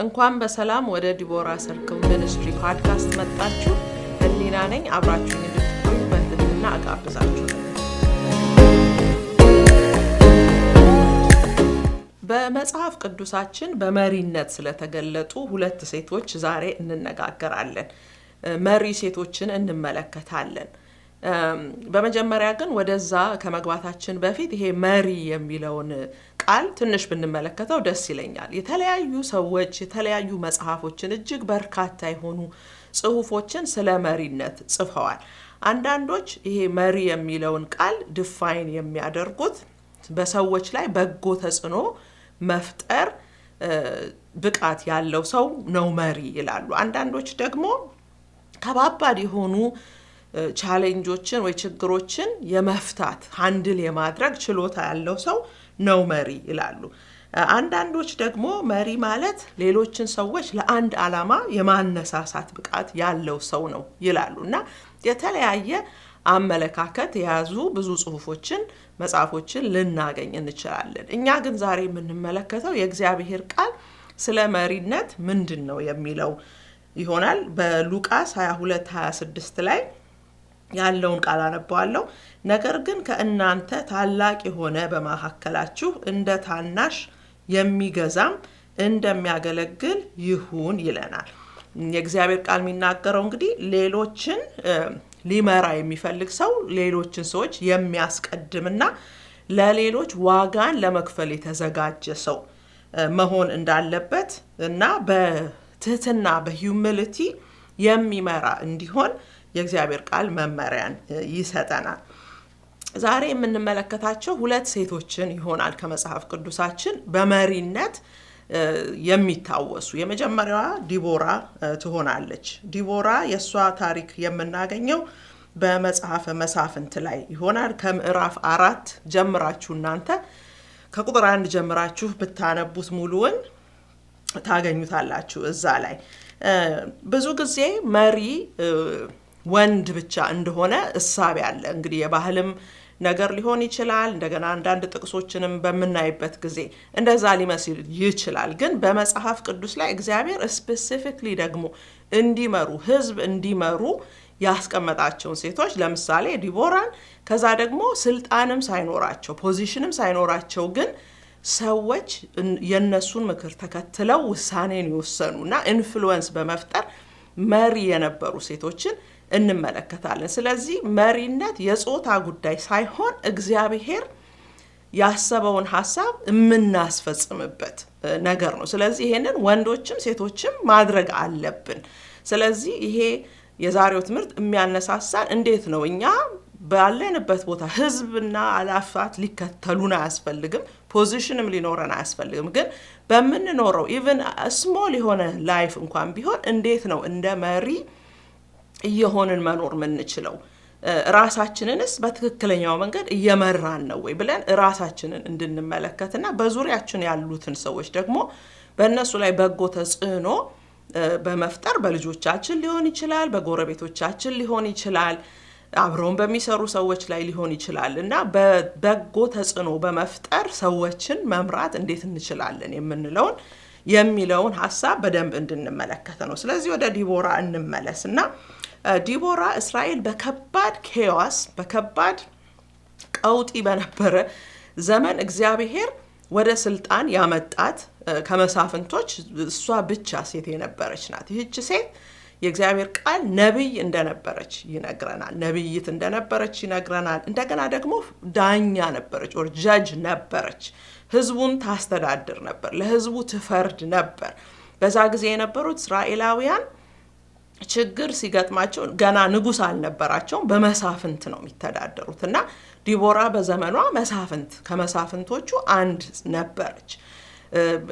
እንኳን በሰላም ወደ ዲቦራ ሰርክል ሚኒስትሪ ፖድካስት መጣችሁ። ህሊና ነኝ። አብራችሁኝ እንድትቆዩ በትህትና አጋብዛችሁ። በመጽሐፍ ቅዱሳችን በመሪነት ስለተገለጡ ሁለት ሴቶች ዛሬ እንነጋገራለን። መሪ ሴቶችን እንመለከታለን። በመጀመሪያ ግን ወደዛ ከመግባታችን በፊት ይሄ መሪ የሚለውን ቃል ትንሽ ብንመለከተው ደስ ይለኛል። የተለያዩ ሰዎች የተለያዩ መጽሐፎችን እጅግ በርካታ የሆኑ ጽሁፎችን ስለ መሪነት ጽፈዋል። አንዳንዶች ይሄ መሪ የሚለውን ቃል ዲፋይን የሚያደርጉት በሰዎች ላይ በጎ ተጽዕኖ መፍጠር ብቃት ያለው ሰው ነው መሪ ይላሉ። አንዳንዶች ደግሞ ከባባድ የሆኑ ቻሌንጆችን ወይ ችግሮችን የመፍታት ሃንድል የማድረግ ችሎታ ያለው ሰው ነው መሪ ይላሉ። አንዳንዶች ደግሞ መሪ ማለት ሌሎችን ሰዎች ለአንድ ዓላማ የማነሳሳት ብቃት ያለው ሰው ነው ይላሉ እና የተለያየ አመለካከት የያዙ ብዙ ጽሁፎችን መጽሐፎችን ልናገኝ እንችላለን። እኛ ግን ዛሬ የምንመለከተው የእግዚአብሔር ቃል ስለ መሪነት ምንድነው የሚለው ይሆናል። በሉቃስ 22:26 ላይ ያለውን ቃል አነባዋለሁ። ነገር ግን ከእናንተ ታላቅ የሆነ በመካከላችሁ እንደ ታናሽ የሚገዛም እንደሚያገለግል ይሁን ይለናል። የእግዚአብሔር ቃል የሚናገረው እንግዲህ ሌሎችን ሊመራ የሚፈልግ ሰው ሌሎችን ሰዎች የሚያስቀድምና ለሌሎች ዋጋን ለመክፈል የተዘጋጀ ሰው መሆን እንዳለበት እና በትህትና በሂዩሚሊቲ የሚመራ እንዲሆን የእግዚአብሔር ቃል መመሪያን ይሰጠናል። ዛሬ የምንመለከታቸው ሁለት ሴቶችን ይሆናል ከመጽሐፍ ቅዱሳችን በመሪነት የሚታወሱ። የመጀመሪያዋ ዲቦራ ትሆናለች። ዲቦራ የሷ ታሪክ የምናገኘው በመጽሐፈ መሳፍንት ላይ ይሆናል። ከምዕራፍ 4 ጀምራችሁ እናንተ ከቁጥር 1 ጀምራችሁ ብታነቡት ሙሉውን ታገኙታላችሁ። እዛ ላይ ብዙ ጊዜ መሪ ወንድ ብቻ እንደሆነ እሳቤ አለ። እንግዲህ የባህልም ነገር ሊሆን ይችላል። እንደገና አንዳንድ ጥቅሶችንም በምናይበት ጊዜ እንደዛ ሊመስል ይችላል። ግን በመጽሐፍ ቅዱስ ላይ እግዚአብሔር ስፔሲፊክሊ ደግሞ እንዲመሩ ህዝብ እንዲመሩ ያስቀመጣቸውን ሴቶች ለምሳሌ ዲቦራን፣ ከዛ ደግሞ ስልጣንም ሳይኖራቸው ፖዚሽንም ሳይኖራቸው ግን ሰዎች የነሱን ምክር ተከትለው ውሳኔን ይወሰኑና ኢንፍሉዌንስ በመፍጠር መሪ የነበሩ ሴቶችን እንመለከታለን። ስለዚህ መሪነት የጾታ ጉዳይ ሳይሆን እግዚአብሔር ያሰበውን ሐሳብ የምናስፈጽምበት ነገር ነው። ስለዚህ ይሄንን ወንዶችም ሴቶችም ማድረግ አለብን። ስለዚህ ይሄ የዛሬው ትምህርት የሚያነሳሳን እንዴት ነው እኛ ባለንበት ቦታ ህዝብና አላፋት ሊከተሉን አያስፈልግም፣ ፖዚሽንም ሊኖረን አያስፈልግም። ግን በምንኖረው ኢቭን ስሞል የሆነ ላይፍ እንኳን ቢሆን እንዴት ነው እንደ መሪ እየሆንን መኖር ምንችለው? ራሳችንንስ በትክክለኛው መንገድ እየመራን ነው ወይ ብለን ራሳችንን እንድንመለከትና በዙሪያችን ያሉትን ሰዎች ደግሞ በእነሱ ላይ በጎ ተጽዕኖ በመፍጠር በልጆቻችን ሊሆን ይችላል፣ በጎረቤቶቻችን ሊሆን ይችላል፣ አብረውን በሚሰሩ ሰዎች ላይ ሊሆን ይችላል እና በበጎ ተጽዕኖ በመፍጠር ሰዎችን መምራት እንዴት እንችላለን የሚለውን ሐሳብ በደንብ እንድንመለከት ነው። ስለዚህ ወደ ዲቦራ እንመለስና ዲቦራ እስራኤል በከባድ ኬዮስ በከባድ ቀውጢ በነበረ ዘመን እግዚአብሔር ወደ ስልጣን ያመጣት ከመሳፍንቶች እሷ ብቻ ሴት የነበረች ናት። ይህች ሴት የእግዚአብሔር ቃል ነብይ እንደነበረች ይነግረናል። ነብይት እንደነበረች ይነግረናል። እንደገና ደግሞ ዳኛ ነበረች ኦር ጃጅ ነበረች። ህዝቡን ታስተዳድር ነበር፣ ለህዝቡ ትፈርድ ነበር። በዛ ጊዜ የነበሩት እስራኤላውያን ችግር ሲገጥማቸው ገና ንጉስ አልነበራቸውም፣ በመሳፍንት ነው የሚተዳደሩት እና ዲቦራ በዘመኗ መሳፍንት ከመሳፍንቶቹ አንድ ነበረች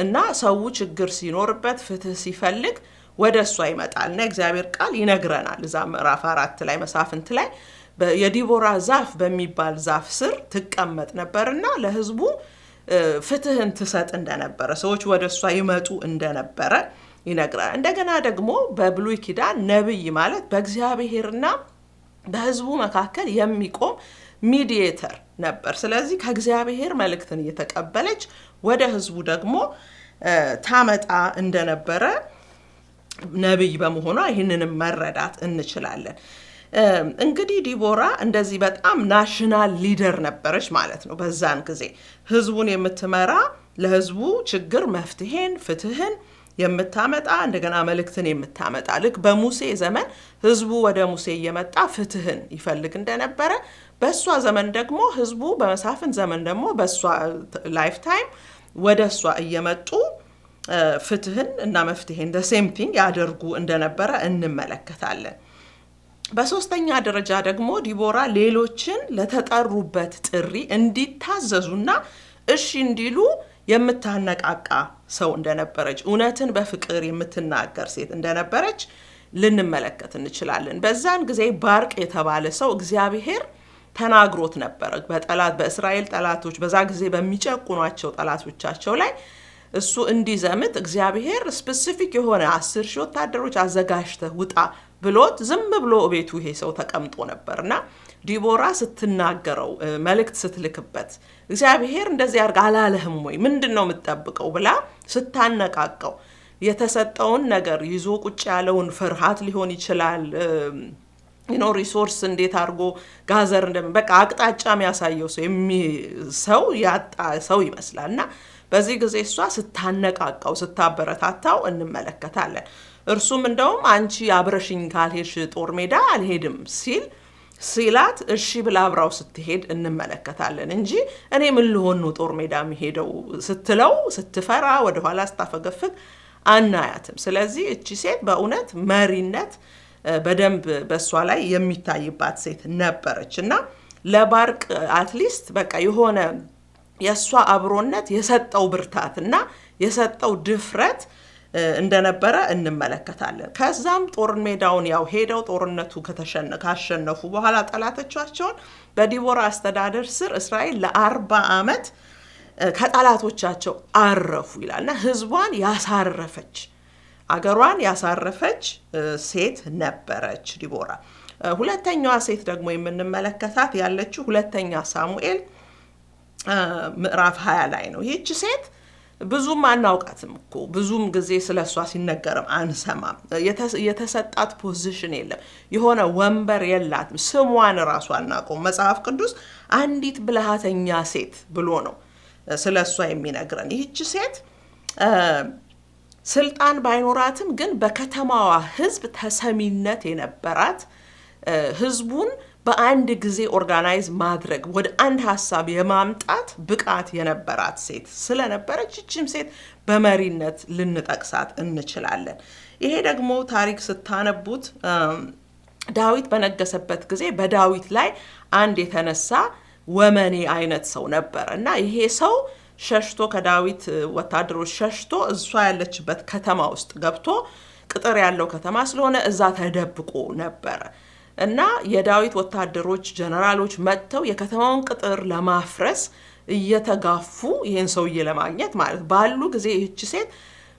እና ሰው ችግር ሲኖርበት ፍትህ ሲፈልግ ወደ እሷ ይመጣልና እግዚአብሔር ቃል ይነግረናል። እዛ ምዕራፍ 4 ላይ መሳፍንት ላይ የዲቦራ ዛፍ በሚባል ዛፍ ስር ትቀመጥ ነበርና ለህዝቡ ፍትህን ትሰጥ እንደነበረ ሰዎች ወደ እሷ ይመጡ እንደነበረ ይነግራል። እንደገና ደግሞ በብሉይ ኪዳን ነብይ ማለት በእግዚአብሔርና በህዝቡ መካከል የሚቆም ሚዲయేተር ነበር። ስለዚህ ከእግዚአብሔር መልእክትን እየተቀበለች ወደ ህዝቡ ደግሞ ታመጣ እንደነበረ ነብይ በመሆኗ ይህንንም መረዳት እንችላለን። እንግዲህ ዲቦራ እንደዚህ በጣም ናሽናል ሊደር ነበረች ማለት ነው። በዛን ጊዜ ህዝቡን የምትመራ ለህዝቡ ችግር መፍትሄን ፍትህን የምታመጣ እንደገና መልእክትን የምታመጣ ልክ በሙሴ ዘመን ህዝቡ ወደ ሙሴ እየመጣ ፍትህን ይፈልግ እንደነበረ በሷ ዘመን ደግሞ ህዝቡ በመሳፍን ዘመን ደግሞ በሷ ላይፍ ታይም ወደ እሷ እየመጡ ፍትህን እና መፍትሄን the same thing ያደርጉ እንደነበረ እንመለከታለን። በሶስተኛ ደረጃ ደግሞ ዲቦራ ሌሎችን ለተጠሩበት ጥሪ እንዲታዘዙና እሺ እንዲሉ የምታነቃቃ ሰው እንደነበረች እውነትን በፍቅር የምትናገር ሴት እንደነበረች ልንመለከት እንችላለን። በዛን ጊዜ ባርቅ የተባለ ሰው እግዚአብሔር ተናግሮት ነበር በእስራኤል ጠላቶች በዛ ጊዜ በሚጨቁኗቸው ጠላቶቻቸው ላይ እሱ እንዲዘምት እግዚአብሔር ስፔሲፊክ የሆነ 10,000 ወታደሮች አዘጋጅተህ ውጣ ብሎት ዝም ብሎ ቤቱ ይሄ ሰው ተቀምጦ ነበርና ዲቦራ ስትናገረው መልእክት ስትልክበት እግዚአብሔር እንደዚህ ያርጋ አላለህም ወይ ምንድነው የምትጠብቀው ብላ ስታነቃቀው የተሰጠውን ነገር ይዞ ቁጭ ያለውን ፍርሃት ሊሆን ይችላል ሪሶርስ እንዴት አርጎ ጋዘር በቃ አቅጣጫ የሚያሳየው ሰው ያጣ ሰው ይመስላልና በዚህ ጊዜ እሷ ስታነቃቀው ስታበረታታው እንመለከታለን። እርሱም እንደውም አንቺ አብረሽኝ ካልሄድሽ ጦር ሜዳ አልሄድም ሲላት እሺ ብላ አብራው ስትሄድ እንመለከታለን እንጂ እኔ ምን ልሆን ነው ጦር ሜዳ የሚሄደው ስትለው ስትፈራ ወደ ኋላ ስታፈገፍግ አናያትም። ስለዚህ እቺ ሴት በእውነት መሪነት በደንብ በሷ ላይ የሚታይባት ሴት ነበረችና ለባርቅ አትሊስት በቃ የሆነ የሷ አብሮነት የሰጠው ብርታትና የሰጠው ድፍረት እንደነበረ እንመለከታለን። ከዛም ጦር ሜዳውን ያው ሄደው ጦርነቱ ካሸነፉ በኋላ ጠላቶቻቸውን በዲቦራ አስተዳደር ስር እስራኤል ለ40 ዓመት ከጠላቶቻቸው አረፉ ይላልና ህዝቧን ያሳረፈች አገሯን ያሳረፈች ሴት ነበረች ዲቦራ። ሁለተኛዋ ሴት ደግሞ የምንመለከታት ያለችው ሁለተኛ ሳሙኤል ምዕራፍ 20 ላይ ነው። ይህች ሴት ብዙም አናውቃትም እኮ ብዙም ጊዜ ስለሷ ሲነገርም አንሰማም። የተሰጣት ፖዚሽን የለም የሆነ ወንበር የላትም። ስሟን ራሱ አናውቀው። መጽሐፍ ቅዱስ አንዲት ብልሃተኛ ሴት ብሎ ነው ስለሷ የሚነግረን። ይህች ሴት ስልጣን ባይኖራትም ግን በከተማዋ ህዝብ ተሰሚነት የነበራት ህዝቡን በአንድ ጊዜ ኦርጋናይዝ ማድረግ ወደ አንድ ሐሳብ የማምጣት ብቃት የነበራት ሴት ስለነበረች እቺም ሴት በመሪነት ልንጠቅሳት እንችላለን። ይሄ ደግሞ ታሪክ ስታነቡት ዳዊት በነገሰበት ጊዜ በዳዊት ላይ አንድ የተነሳ ወመኔ አይነት ሰው ነበር እና ይሄ ሰው ሸሽቶ ከዳዊት ወታደሮች ሸሽቶ እሷ ያለችበት ከተማ ውስጥ ገብቶ ቅጥር ያለው ከተማ ስለሆነ እዛ ተደብቆ ነበር እና የዳዊት ወታደሮች ጀነራሎች መጥተው የከተማውን ቅጥር ለማፍረስ እየተጋፉ ይሄን ሰውዬ ለማግኘት ማለት ባሉ ጊዜ ይህች ሴት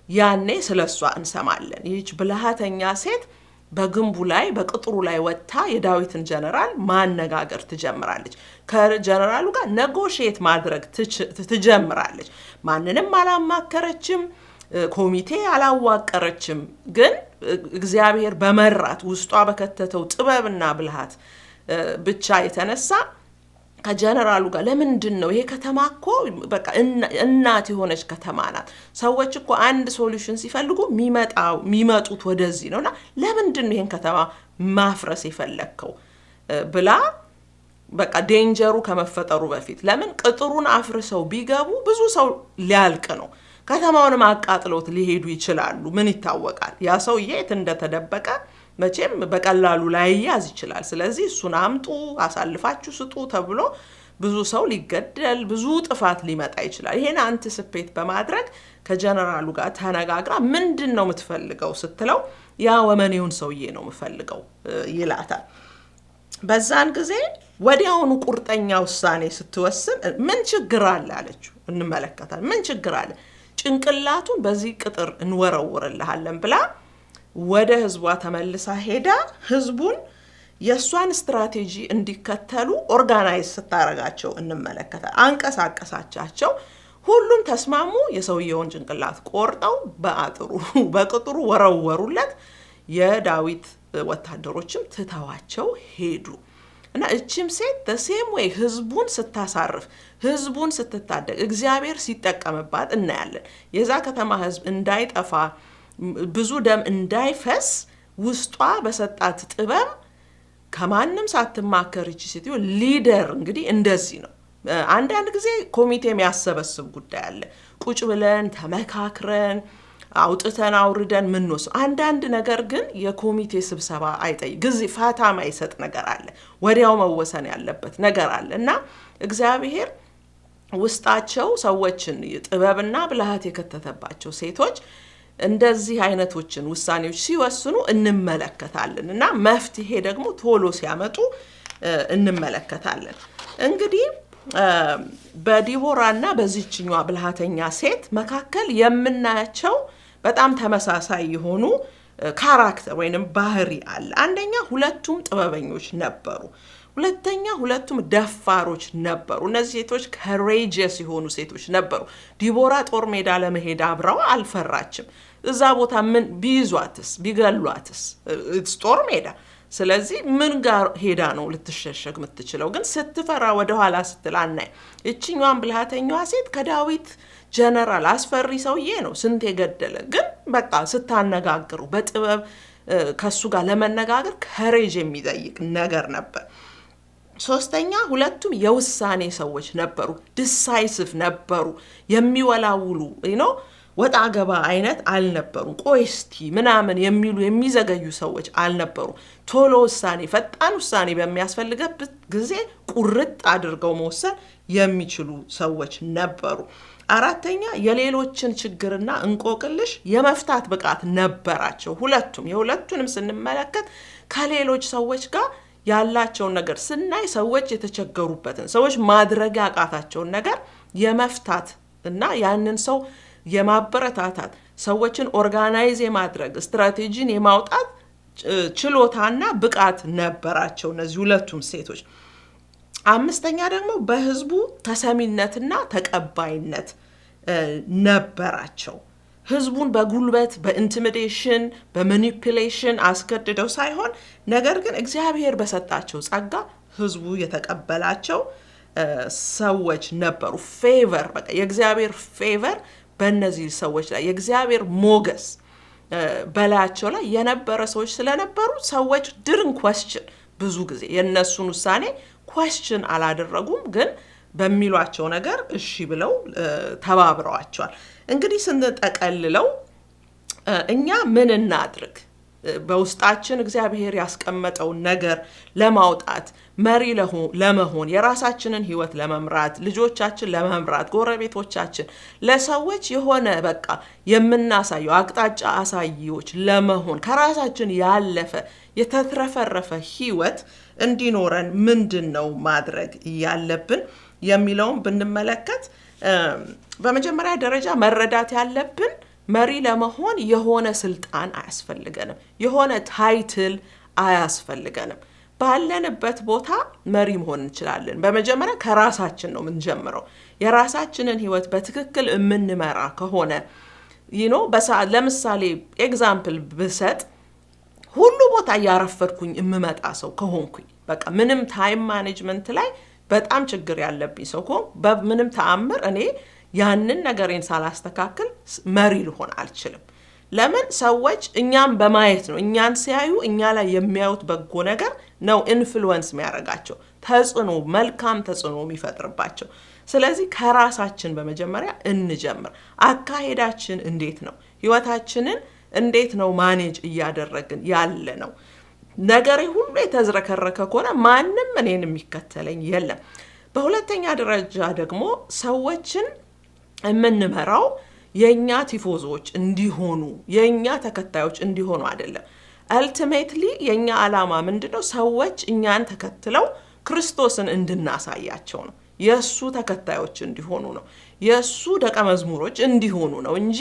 ያኔ ስለሷ እንሰማለን። ይህች ብልሃተኛ ሴት በግንቡ ላይ በቅጥሩ ላይ ወጥታ የዳዊትን ጀነራል ማነጋገር ትጀምራለች። ከጀነራሉ ጋር ኔጎሺዬት ማድረግ ትጀምራለች። ማንንም አላማከረችም፣ ኮሚቴ አላዋቀረችም። ግን እግዚአብሔር በመራት ውስጧ በከተተው ጥበብና ብልሃት ብቻ የተነሳ ከጀነራሉ ጋር ለምንድን ነው ይሄ ከተማ እኮ በቃ እናት የሆነች ከተማ ናት። ሰዎች እኮ አንድ ሶሉሽን ሲፈልጉ የሚመጡት ወደዚህ ነውና ለምንድን ነው ይሄን ከተማ ማፍረስ የፈለከው ብላ በቃ ዴንጀሩ ከመፈጠሩ በፊት ለምን ቅጥሩን አፍርሰው ቢገቡ ብዙ ሰው ሊያልቅ ነው። ከተማውን ማቃጥሎት ሊሄዱ ይችላሉ። ምን ይታወቃል? ያ ሰውዬ የት እንደተደበቀ መቼም በቀላሉ ላይ ያዝ ይችላል። ስለዚህ እሱን አምጡ አሳልፋችሁ ስጡ ተብሎ ብዙ ሰው ሊገደል ብዙ ጥፋት ሊመጣ ይችላል። ይሄን አንቲሲፔት በማድረግ ከጀነራሉ ጋር ተነጋግራ ምንድነው የምትፈልገው ስትለው ያ ወመኔውን ሰውዬ ነው የምፈልገው ይላታል። በዛን ጊዜ ወዲያውኑ ቁርጠኛ ውሳኔ ስትወስን ምን ችግር አለ አለችው። እንመለከታለን። ምን ችግር አለ? ጭንቅላቱን በዚህ ቅጥር እንወረውርልሃለን ብላ ወደ ህዝቧ ተመልሳ ሄዳ ህዝቡን የሷን ስትራቴጂ እንዲከተሉ ኦርጋናይዝ ስታረጋቸው እንመለከታለን። አንቀሳቀሳቻቸው። ሁሉም ተስማሙ። የሰውየውን ጭንቅላት ቆርጠው በቅጥሩ ወረወሩለት። የዳዊት ወታደሮችም ትተዋቸው ሄዱ። እና እቺም ሴት በሴም ወይ ህዝቡን ስታሳርፍ ህዝቡን ስትታደግ እግዚአብሔር ሲጠቀምባት እናያለን። የዛ ከተማ ህዝብ እንዳይጠፋ ብዙ ደም እንዳይፈስ ውስጧ በሰጣት ጥበብ ከማንም ሳትማከር እቺ ሴትዮ ሊደር እንግዲህ እንደዚህ ነው። አንዳንድ ጊዜ ኮሚቴ የሚያሰበስብ ጉዳይ አለ። ቁጭ ብለን ተመካክረን አውጥተን አውርደን ምንወስ አንዳንድ ነገር ግን የኮሚቴ ስብሰባ አይጠይቅ ጊዜ ፋታ ማይሰጥ ነገር አለ። ወዲያው መወሰን ያለበት ነገር አለ እና እግዚአብሔር ውስጣቸው ሰዎችን ጥበብና ብልሃት የከተተባቸው ሴቶች እንደዚህ አይነቶችን ውሳኔዎች ሲወስኑ እንመለከታለን እና መፍትሄ ደግሞ ቶሎ ሲያመጡ እንመለከታለን። እንግዲህ በዲቦራና በዚህኛዋ ብልሃተኛ ሴት መካከል የምናያቸው በጣም ተመሳሳይ የሆኑ ካራክተር ወይንም ባህሪ አለ። አንደኛ ሁለቱም ጥበበኞች ነበሩ። ሁለተኛ ሁለቱም ደፋሮች ነበሩ። እነዚህ ሴቶች courageous የሆኑ ሴቶች ነበሩ። ዲቦራ ጦር ሜዳ ለመሄድ አብራው አልፈራችም። እዛ ቦታ ምን ቢይዟትስ ቢገሏትስ ጦር ሜዳ። ስለዚህ ምን ጋር ሄዳ ነው ልትሸሸግ የምትችለው? ግን ስትፈራ ወደ ኋላ ስትል አናይ። እቺኛዋን ብልሃተኛዋ ሴት ከዳዊት ጀነራል አስፈሪ ሰውዬ ነው ስንት የገደለ፣ ግን በቃ ስታነጋግሩ በጥበብ ከሱ ጋር ለመነጋገር courage የሚጠይቅ ነገር ነበር። ሶስተኛ ሁለቱም የውሳኔ ሰዎች ነበሩ። ዲሳይሲቭ ነበሩ። የሚወላውሉ ወጣ ገባ አይነት አልነበሩ። ቆይስቲ ምናምን የሚሉ የሚዘገዩ ሰዎች አልነበሩ። ቶሎ ውሳኔ ፈጣን ውሳኔ በሚያስፈልገበት ጊዜ ቁርጥ አድርገው መወሰን የሚችሉ ሰዎች ነበሩ። አራተኛ የሌሎችን ችግርና እንቆቅልሽ የመፍታት ብቃት ነበራቸው። የሁለቱንም ስንመለከት ከሌሎች ሰዎች ጋር ያላቸውን ነገር ስናይ ሰዎች የተቸገሩበትን ሰዎች ማድረግ ያቃታቸውን ነገር የመፍታት እና ያንን ሰው የማበረታታት ሰዎችን ኦርጋናይዝ የማድረግ ስትራቴጂን የማውጣት ችሎታና ብቃት ነበራቸው እነዚህ ሁለቱም ሴቶች። አምስተኛ ደግሞ በህዝቡ ተሰሚነትና ተቀባይነት ነበራቸው። ህዝቡን በጉልበት በኢንቲሚዴሽን በማኒፑሌሽን አስገድደው ሳይሆን ነገር ግን እግዚአብሔር በሰጣቸው ጸጋ ህዝቡ የተቀበላቸው ሰዎች ነበሩ። ፌቨር በቃ የእግዚአብሔር ፌቨር በእነዚህ ሰዎች ላይ የእግዚአብሔር ሞገስ በላያቸው ላይ የነበረ ሰዎች ስለነበሩ ሰዎች didn't question ብዙ ጊዜ የነሱን ውሳኔ question አላደረጉም፣ ግን በሚሏቸው ነገር እሺ ብለው ተባብረዋቸዋል። እንግዲህ ስንጠቀልለው እኛ ምን እናድርግ? በውስጣችን እግዚአብሔር ያስቀመጠውን ነገር ለማውጣት መሪ ለመሆን የራሳችንን ህይወት ለመምራት ልጆቻችን ለመምራት ጎረቤቶቻችን ለሰዎች የሆነ በቃ የምናሳየው አቅጣጫ አሳይዎች ለመሆን ከራሳችን ያለፈ የተትረፈረፈ ህይወት እንዲኖረን ምንድነው ማድረግ ያለብን የሚለውን ብንመለከት በመጀመሪያ ደረጃ መረዳት ያለብን መሪ ለመሆን የሆነ ስልጣን አያስፈልገንም፣ የሆነ ታይትል አያስፈልገንም። ባለንበት ቦታ መሪ መሆን እንችላለን። በመጀመሪያ ከራሳችን ነው የምንጀምረው። የራሳችንን ህይወት በትክክል የምንመራ ከሆነ ለምሳሌ ኤግዛምፕል ብሰጥ ሁሉ ቦታ ያረፈድኩኝ የምመጣ ሰው ከሆንኩኝ በቃ ምንም ታይም ማኔጅመንት ላይ በጣም ችግር ያለብኝ ሰው ከሆንኩ በምንም ተአምር እኔ ያንን ነገሬን ሳላስተካክል መሪ ልሆን አልችልም። ለምን? ሰዎች እኛን በማየት ነው። እኛን ሲያዩ እኛ ላይ የሚያዩት በጎ ነገር ነው ኢንፍሉዌንስ የሚያደርጋቸው፣ ተጽዕኖ መልካም ተጽዕኖ የሚፈጥርባቸው። ስለዚህ ከራሳችን በመጀመሪያ እንጀምር። አካሄዳችን እንዴት ነው? ህይወታችንን እንዴት ነው ማኔጅ እያደረግን ያለ ነው? ነገሬ ሁሉ የተዝረከረከ ከሆነ ማንም እኔን የሚከተለኝ የለም። በሁለተኛ ደረጃ ደግሞ ሰዎችን የምንመራው የኛ ቲፎዞች እንዲሆኑ የኛ ተከታዮች እንዲሆኑ አይደለም። አልቲሜትሊ የኛ ዓላማ ምንድነው? ሰዎች እኛን ተከትለው ክርስቶስን እንድናሳያቸው ነው። የሱ ተከታዮች እንዲሆኑ ነው። የሱ ደቀ መዝሙሮች እንዲሆኑ ነው እንጂ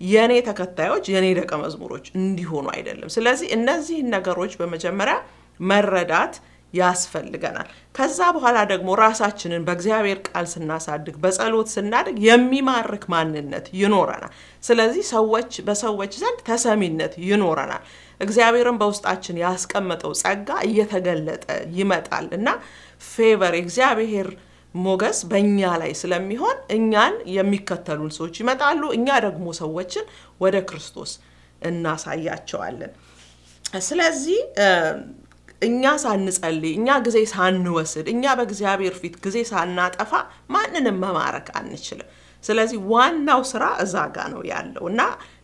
የኔ ተከታዮች የኔ ደቀ መዝሙሮች እንዲሆኑ አይደለም። ስለዚህ እነዚህ ነገሮች በመጀመሪያ መረዳት ያስፈልገናል። ከዛ በኋላ ደግሞ ራሳችንን በእግዚአብሔር ቃል ስናሳድግ በጸሎት ስናድግ የሚማርክ ማንነት ይኖረናል። ስለዚህ በሰዎች ዘንድ ተሰሚነት ይኖረናል። እግዚአብሔርን በውስጣችን ያስቀመጠው ጸጋ እየተገለጠ ይመጣል እና ፌቨር እግዚአብሔር ሞገስ በእኛ ላይ ስለሚሆን እኛን የሚከተሉን ሰዎች ይመጣሉ። እኛ ደግሞ ሰዎችን ወደ ክርስቶስ እናሳያቸዋለን። ስለዚህ እኛ ሳንጸልይ፣ እኛ ጊዜ ሳንወስድ፣ እኛ በእግዚአብሔር ፊት ጊዜ ሳናጠፋ ማንንም መማረክ አንችልም። ስለዚህ ዋናው ስራ እዛ ጋ ነው ያለው እና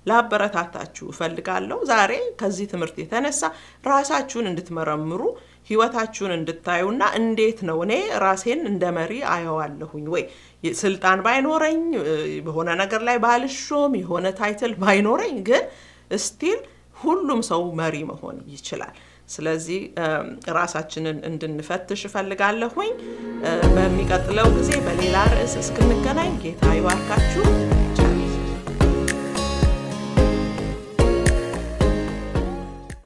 ላበረታታችሁ እፈልጋለሁ። ዛሬ ከዚህ ትምህርት የተነሳ ራሳችሁን እንድትመረምሩ ህይወታችሁን እንድታዩና እንዴት ነው እኔ ራሴን እንደ መሪ አየዋለሁኝ ወይ ስልጣን ባይኖረኝ በሆነ ነገር ላይ ባልሾም የሆነ ታይትል ባይኖረኝ ግን ስቲል ሁሉም ሰው መሪ መሆን ይችላል። ስለዚህ ራሳችንን እንድንፈትሽ እፈልጋለሁኝ። በሚቀጥለው ጊዜ በሌላ ርዕስ እስክንገናኝ ጌታ ይባርካችሁ።